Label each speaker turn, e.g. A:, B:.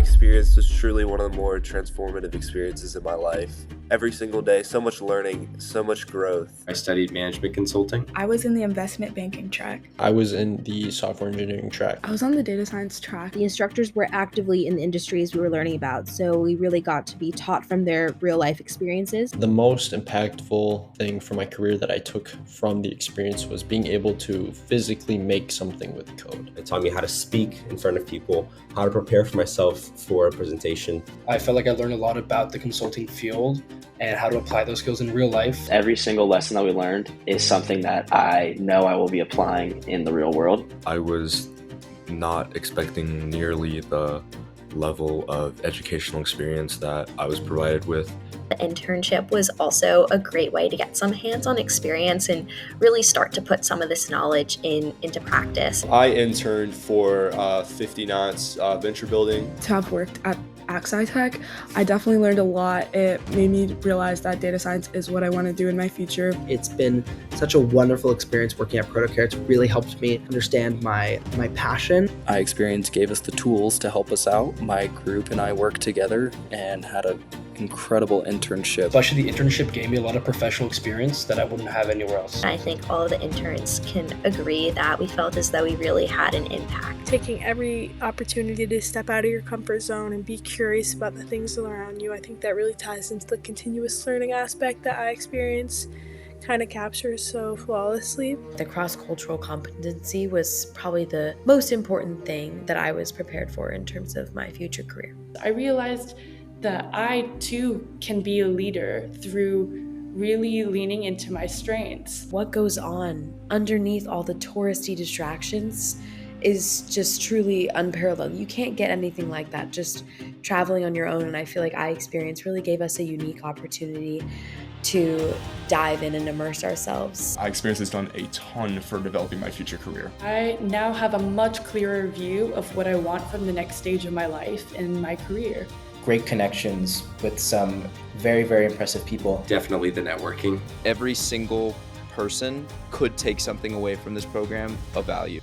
A: iXperience was truly one of the more transformative experiences in my life. Every single day, so much learning, so much growth.
B: I studied management consulting.
C: I was in the investment banking track.
D: I was in the software engineering track.
C: I was on the data science track.
E: The instructors were actively in the industries we were learning about, so we really got to be taught from their real life experiences.
D: The most impactful thing for my career that I took from the experience was being able to physically make something with code.
B: It taught me how to speak in front of people, how to prepare for myself for a presentation.
F: I felt like I learned a lot about the consulting field and how to apply those skills in real life.
G: Every single lesson that we learned is something that I know I will be applying in the real world.
H: I was not expecting nearly the level of educational experience that I was provided with.
I: The internship was also a great way to get some hands-on experience and really start to put some of this knowledge into practice.
J: I interned for FiftyKnots venture building.
C: To have worked at Axai Tech, I definitely learned a lot. It made me realize that data science is what I want to do in my future.
K: It's been such a wonderful experience working at ProtoCare. It's really helped me understand my passion.
L: iXperience gave us the tools to help us out. My group and I worked together and had an incredible internship.
F: Especially the internship gave me a lot of professional experience that I wouldn't have anywhere else.
I: I think all of the interns can agree that we felt as though we really had an impact.
C: Taking every opportunity to step out of your comfort zone and be curious about the things around you, I think that really ties into the continuous learning aspect that iXperience kind of captures so flawlessly.
M: The cross-cultural competency was probably the most important thing that I was prepared for in terms of my future career.
N: I realized that I too can be a leader through really leaning into my strengths.
M: What goes on underneath all the touristy distractions is just truly unparalleled. You can't get anything like that just traveling on your own, and I feel like iXperience really gave us a unique opportunity to dive in and immerse ourselves.
O: iXperience has done a ton for developing my future career.
N: I now have a much clearer view of what I want from the next stage of my life and my career.
P: Great connections with some very, very impressive people.
B: Definitely the networking.
Q: Every single person could take something away from this program of value.